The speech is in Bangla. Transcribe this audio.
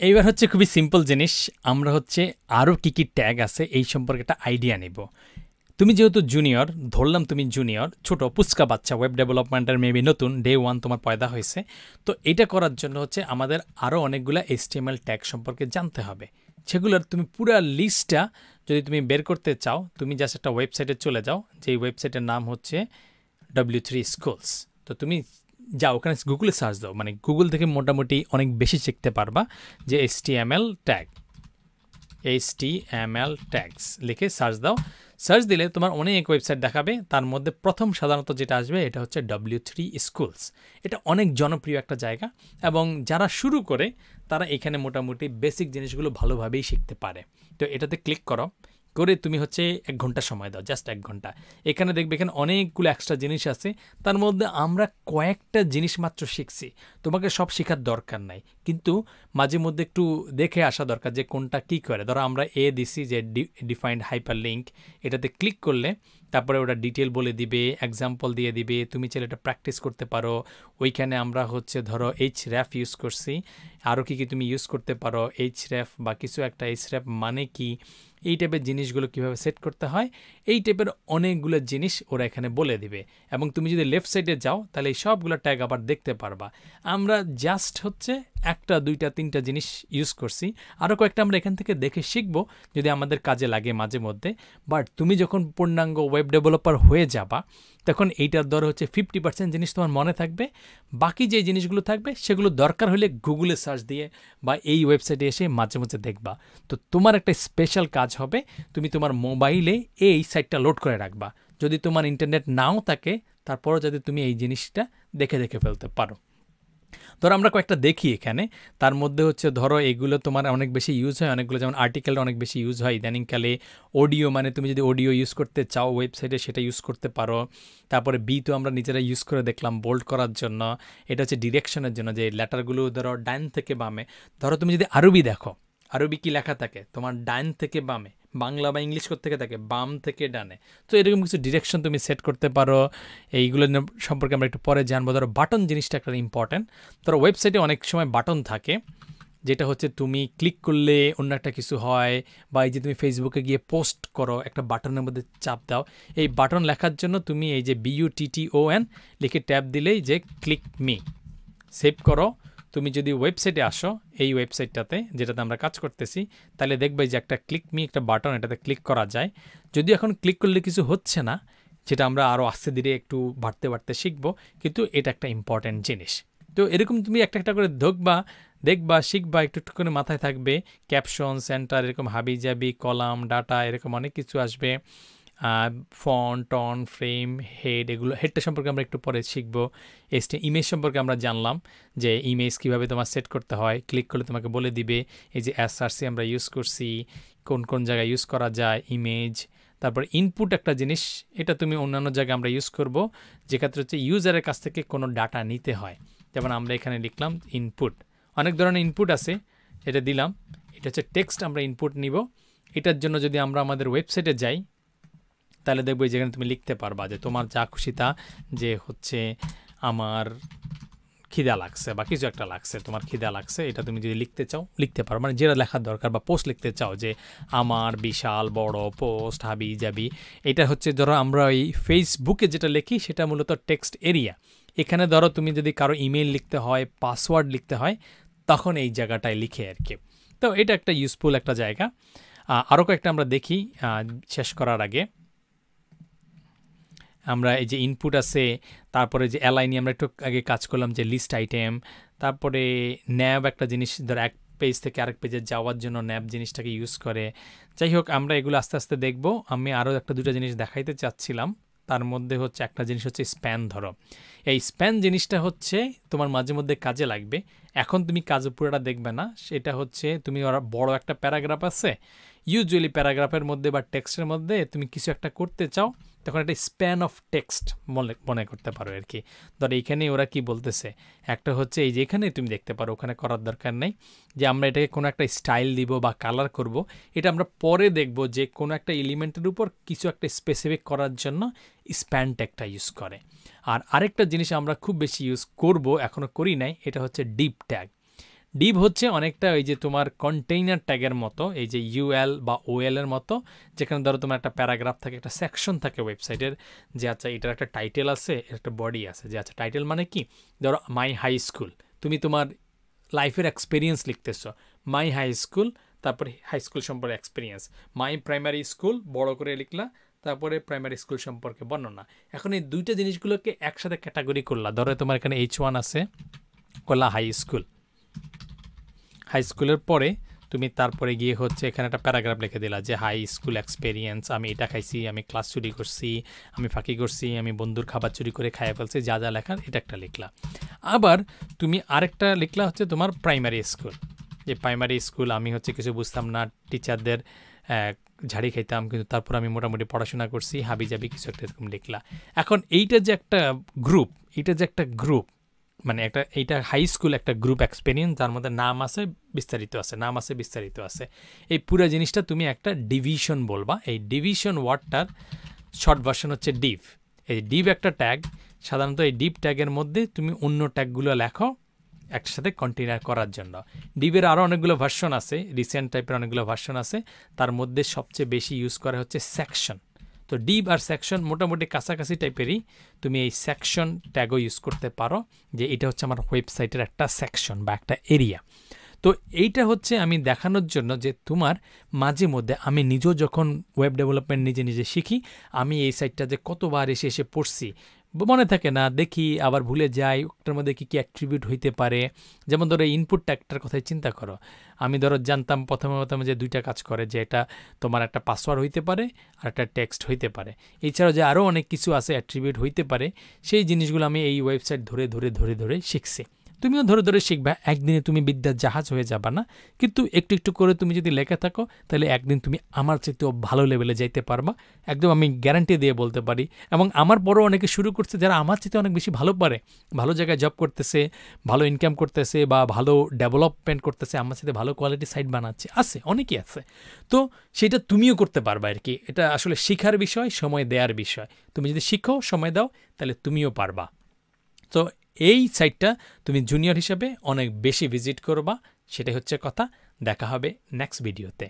এইবার হচ্ছে খুবই সিম্পল জিনিস, আমরা হচ্ছে আরও কী কী ট্যাগ আছে এই সম্পর্কে একটা আইডিয়া নেব। তুমি যেহেতু জুনিয়র, ধরলাম তুমি জুনিয়র, ছোট পুচকা বাচ্চা, ওয়েব ডেভেলপমেন্টের মেবি নতুন ডে 1 তোমার পয়দা হয়েছে, তো এটা করার জন্য হচ্ছে আমাদের আরও অনেকগুলো HTML ট্যাগ সম্পর্কে জানতে হবে। সেগুলোর তুমি পুরো লিস্টটা যদি তুমি বের করতে চাও, তুমি জাস্ট একটা ওয়েবসাইটে চলে যাও, যেই ওয়েবসাইটের নাম হচ্ছে W3 Schools। তো তুমি যাও ওখানে গুগলে সার্চ দাও, মানে গুগল থেকে মোটামুটি অনেক বেশি শিখতে পারবা যে HTML ট্যাগস লিখে সার্চ দাও। সার্চ দিলে তোমার অনেক ওয়েবসাইট দেখাবে, তার মধ্যে প্রথম সাধারণত যেটা আসবে এটা হচ্ছে W3 Schools। এটা অনেক জনপ্রিয় একটা জায়গা এবং যারা শুরু করে তারা এখানে মোটামুটি বেসিক জিনিসগুলো ভালোভাবেই শিখতে পারে। তো এটাতে ক্লিক করো, করে তুমি হচ্ছে 1 ঘন্টা সময় দাও, জাস্ট 1 ঘন্টা। এখানে দেখবে এখানে অনেকগুলো এক্সট্রা জিনিস আছে, তার মধ্যে আমরা কয়েকটা জিনিস মাত্র শিখছি। তোমাকে সব শেখার দরকার নাই, কিন্তু মাঝে মধ্যে একটু দেখে আসা দরকার যে কোনটা কী করে। ধরো আমরা দিছি যে ডিফাইন্ড হাইপার লিঙ্ক, এটাতে ক্লিক করলে তারপরে ওটা ডিটেল বলে দিবে, এক্সাম্পল দিয়ে দিবে, তুমি চাইলে এটা প্র্যাকটিস করতে পারো। ওইখানে আমরা হচ্ছে ধরো href ইউজ করছি, আরও কী কী তুমি ইউজ করতে পারো, href বা কিছু একটা, href মানে কি, এই টাইপের জিনিসগুলো কীভাবে সেট করতে হয়, এই টাইপের অনেকগুলো জিনিস ওরা এখানে বলে দিবে। এবং তুমি যদি লেফট সাইডে যাও তাহলে এই সবগুলো ট্যাগ আবার দেখতে পারবা। আমরা জাস্ট হচ্ছে 1টা 2টা 3টা জিনিস ইউজ করছি, আরও কয়েকটা আমরা এখান থেকে দেখে শিখবো যদি আমাদের কাজে লাগে মাঝে মধ্যে। বাট তুমি যখন পূর্ণাঙ্গ ওয়েব ডেভেলপার হয়ে যাবা তখন এইটার দ্বারা হচ্ছে 50% জিনিস তোমার মনে থাকবে, বাকি যে জিনিসগুলো থাকবে সেগুলো দরকার হলে গুগলে সার্চ দিয়ে বা এই ওয়েবসাইটে এসে মাঝে মাঝে দেখবা। তো তোমার একটা স্পেশাল কাজ হবে, তুমি তোমার মোবাইলে এই সাইটটা লোড করে রাখবা। যদি তোমার ইন্টারনেট নাও থাকে তারপরও যাতে তুমি এই জিনিসটা দেখে দেখে ফেলতে পারো। ধরো আমরা কয়েকটা দেখি এখানে, তার মধ্যে হচ্ছে ধরো এগুলো তোমার অনেক বেশি ইউজ হয়, অনেকগুলো যেমন আর্টিকেলটা অনেক বেশি ইউজ হয় ইদানিংকালে। অডিও, মানে তুমি যদি অডিও ইউজ করতে চাও ওয়েবসাইটে সেটা ইউজ করতে পারো। তারপরে বি তো আমরা নিজেরা ইউজ করে দেখলাম বোল্ড করার জন্য, এটা হচ্ছে ডিরেকশনের জন্য, যে লেটারগুলো ধরো ডান থেকে বামে। ধরো তুমি যদি আরবি দেখো, আরবি কি লেখা থাকে তোমার ডান থেকে বামে, বাংলা বা ইংলিশ থেকে থাকে বাম থেকে ডানে। তো এরকম কিছু ডিরেকশন তুমি সেট করতে পারো। এইগুলো সম্পর্কে আমরা একটু পরে জানবো। ধরো বাটন জিনিসটা একটা ইম্পর্ট্যান্ট। ধরো ওয়েবসাইটে অনেক সময় বাটন থাকে যেটা হচ্ছে তুমি ক্লিক করলে অন্য একটা কিছু হয়, বা এই যে তুমি ফেসবুকে গিয়ে পোস্ট করো একটা বাটনের মধ্যে চাপ দাও, এই বাটন লেখার জন্য তুমি এই যে BUTTON লিখে ট্যাপ দিলেই যে ক্লিক মি সেভ করো। তুমি যদি ওয়েবসাইটে আসো, এই ওয়েবসাইটটাতে যেটাতে আমরা কাজ করতেছি, তাহলে দেখবে যে একটা ক্লিক মি একটা বাটন, এটাতে ক্লিক করা যায়। যদিও এখন ক্লিক করলে কিছু হচ্ছে না, যেটা আমরা আরও আস্তে ধীরে একটু বাড়তে বাড়তে শিখবো, কিন্তু এটা একটা ইম্পর্ট্যান্ট জিনিস। তো এরকম তুমি একটা একটা করে দেখবা শিখবা, একটু একটু করে মাথায় থাকবে। ক্যাপশন, সেন্টার, এরকম হাবি জাবি, কলাম, ডাটা, এরকম অনেক কিছু আসবে। ফন্ট, টন, ফ্রেম, হেড, এগুলো হেডটা সম্পর্কে আমরা একটু পরে শিখবো। ইমেজ সম্পর্কে আমরা জানলাম যে ইমেজ কীভাবে তোমার সেট করতে হয়, ক্লিক করলে তোমাকে বলে দিবে। এই যে SRC আমরা ইউজ করছি, কোন কোন জায়গায় ইউজ করা যায় ইমেজ। তারপর ইনপুট একটা জিনিস, এটা তুমি অন্যান্য জায়গায় আমরা ইউজ করব, যেক্ষেত্রে হচ্ছে ইউজারের কাছ থেকে কোনো ডাটা নিতে হয়। যেমন আমরা এখানে লিখলাম ইনপুট, অনেক ধরনের ইনপুট আছে, এটা দিলাম। এটা হচ্ছে টেক্সট, আমরা ইনপুট নিব। এটার জন্য যদি আমরা আমাদের ওয়েবসাইটে যাই তাহলে দেখবো যেখানে তুমি লিখতে পারবা যে তোমার যা খুশি তা, যে হচ্ছে আমার খিদা লাগছে বা কিছু একটা লাগছে, তোমার খিদা লাগছে, এটা তুমি যদি লিখতে চাও লিখতে পারো, মানে যেটা লেখার দরকার। বা পোস্ট লিখতে চাও যে আমার বিশাল বড় পোস্ট হাবি জাবি, এটা হচ্ছে ধরো আমরা এই ফেসবুকে যেটা লিখি সেটা মূলত টেক্সট এরিয়া। এখানে ধরো তুমি যদি কারো ইমেল লিখতে হয়, পাসওয়ার্ড লিখতে হয়, তখন এই জায়গাটায় লিখে আর কি। তো এটা একটা ইউজফুল একটা জায়গা। আরও কয়েকটা আমরা দেখি শেষ করার আগে। আমরা এই যে ইনপুট আছে, তারপরে যে অ্যালাইনি আমরা একটু আগে কাজ করলাম, যে লিস্ট আইটেম, তারপরে ন্যাব একটা জিনিস, ধর এক পেজ থেকে আরেক পেজে যাওয়ার জন্য ন্যাব জিনিসটাকে ইউজ করে। যাই হোক, আমরা এগুলো আস্তে আস্তে দেখব। আমি আরও একটা দুটো জিনিস দেখাইতে চাচ্ছিলাম, তার মধ্যে হচ্ছে একটা জিনিস হচ্ছে স্প্যান। ধরো এই স্প্যান জিনিসটা হচ্ছে তোমার মাঝে মধ্যে কাজে লাগবে। এখন তুমি কাজ পুরোটা দেখবে না, সেটা হচ্ছে তুমি বড় একটা প্যারাগ্রাফ আছে, ইউজুয়ালি প্যারাগ্রাফের মধ্যে বা টেক্সটের মধ্যে তুমি কিছু একটা করতে চাও, তখন একটা স্প্যান অফ টেক্সট মনে করতে পারো আর কি। ধরো এইখানে ওরা কি বলতেছে, একটা হচ্ছে এই যে এখানে তুমি দেখতে পারো, ওখানে করার দরকার নেই যে আমরা এটাকে কোনো একটা স্টাইল দিব বা কালার করব, এটা আমরা পরে দেখব যে কোনো একটা এলিমেন্টের উপর কিছু একটা স্পেসিফিক করার জন্য স্প্যান ট্যাগটা ইউজ করে। আর আরেকটা জিনিস আমরা খুব বেশি ইউজ করব, এখনও করি নাই, এটা হচ্ছে ডিপ ট্যাগ। ডিভ হচ্ছে অনেকটা ওই যে তোমার কন্টেইনার ট্যাগের মতো, এই যে ইউএল বা ওএল এর মতো, যেখানে ধরো তোমার একটা প্যারাগ্রাফ থাকে, একটা সেকশন থাকে ওয়েবসাইটের, যে আচ্ছা এটার একটা টাইটেল আছে, এর একটা বডি আছে, যে আচ্ছা টাইটেল মানে কি, ধরো মাই হাই স্কুল, তুমি তোমার লাইফের এক্সপিরিয়েন্স লিখতেছো, মাই হাই স্কুল, তারপরে হাই স্কুল সম্পর্কে এক্সপিরিয়েন্স, মাই প্রাইমারি স্কুল বড় করে লিখলা, তারপরে প্রাইমারি স্কুল সম্পর্কে বর্ণনা। এখন এই দুইটা জিনিসগুলোকে একসাথে ক্যাটাগরি করলা, ধরো তোমার এখানে H1 আছে, করলা হাই স্কুল, হাই স্কুলের পরে তুমি তারপরে গিয়ে হচ্ছে এখানে একটা প্যারাগ্রাফ লিখে দিলা যে হাই স্কুল এক্সপিরিয়েন্স, আমি এটা খাইছি, আমি ক্লাস চুরি করছি, আমি ফাঁকি করছি, আমি বন্ধুর খাবার চুরি করে খাইয়ে ফেলছি, যা যা লেখার এটা একটা লিখলা। আবার তুমি আরেকটা লিখলা হচ্ছে তোমার প্রাইমারি স্কুল, যে প্রাইমারি স্কুল আমি হচ্ছে কিছু বুঝতাম না, টিচারদের ঝাড়ি খাইতাম, কিন্তু তারপর আমি মোটামুটি পড়াশোনা করছি, হাবি জাবি কিছু একটা এরকম লিখলা। এখন এইটা যে একটা গ্রুপ, মানে এইটা হাই স্কুল একটা গ্রুপ এক্সপিরিয়েন্স, যার মধ্যে নাম আছে বিস্তারিত আছে, এই পুরো জিনিসটা তুমি একটা ডিভিশন বলবা। এই ডিভিশন ওয়ার্ডটার শর্ট ভার্সন হচ্ছে ডিভ। এই ডিভ একটা ট্যাগ, সাধারণত এই ডিভ ট্যাগের মধ্যে তুমি অন্য ট্যাগগুলো লেখো একসাথে কন্টেইনার করার জন্য। ডিভের আরও অনেকগুলো ভার্সন আছে, রিসেন্ট টাইপের অনেকগুলো ভার্সন আছে, তার মধ্যে সবচেয়ে বেশি ইউজ করা হচ্ছে সেকশন। তো ডিভ আর সেকশন মোটামুটি কাছাকাছি টাইপেরই, তুমি এই সেকশন ট্যাগও ইউজ করতে পারো, যে এটা হচ্ছে আমার ওয়েবসাইটের একটা সেকশন বা একটা এরিয়া। তো এইটা হচ্ছে আমি দেখানোর জন্য যে তোমার মাঝে মধ্যে, আমি নিজেও যখন ওয়েব ডেভেলপমেন্ট নিজে শিখি, আমি এই সাইটটা যে কতবার এসে পড়ছি, মনে থাকে না, দেখি আবার ভুলে যাই, ওটার মধ্যে কী কী অ্যাট্রিবিউট হইতে পারে। যেমন ধরো ইনপুট ট্যাগটার কথাই চিন্তা করো, আমি ধরো জানতাম প্রথমে যে দুইটা কাজ করে, যে এটা তোমার একটা পাসওয়ার্ড হইতে পারে আর একটা টেক্সট হইতে পারে, এছাড়াও যে আরও অনেক কিছু আছে অ্যাট্রিবিউট হইতে পারে, সেই জিনিসগুলো আমি এই ওয়েবসাইট ধরে শিখছি। তুমিও ধরে শিখবা, একদিনে তুমি বিদ্যার জাহাজ হয়ে যাবা না, কিন্তু একটু করে তুমি যদি লেখা থাকো, তাহলে একদিন তুমি আমার চাইতেও ভালো লেভেলে যাইতে পারবা, একদম আমি গ্যারান্টি দিয়ে বলতে পারি। এবং আমার পরও অনেকে শুরু করছে যারা আমার চাইতে অনেক বেশি ভালো পারে, ভালো জায়গায় জব করতেছে, ভালো ইনকাম করতেছে, বা ভালো ডেভেলপমেন্ট করতেছে, আমার সাথে ভালো কোয়ালিটি সাইট বানাচ্ছে, অনেকেই আছে। তো সেটা তুমিও করতে পারবা আর কি। এটা আসলে শিখার বিষয়, সময় দেওয়ার বিষয়। তুমি যদি শিখো, সময় দাও, তাহলে তুমিও পারবা। তো এই সাইটটা তুমি জুনিয়র হিসেবে অনেক বেশি ভিজিট করবা, সেটাই হচ্ছে কথা। দেখা হবে নেক্সট ভিডিওতে।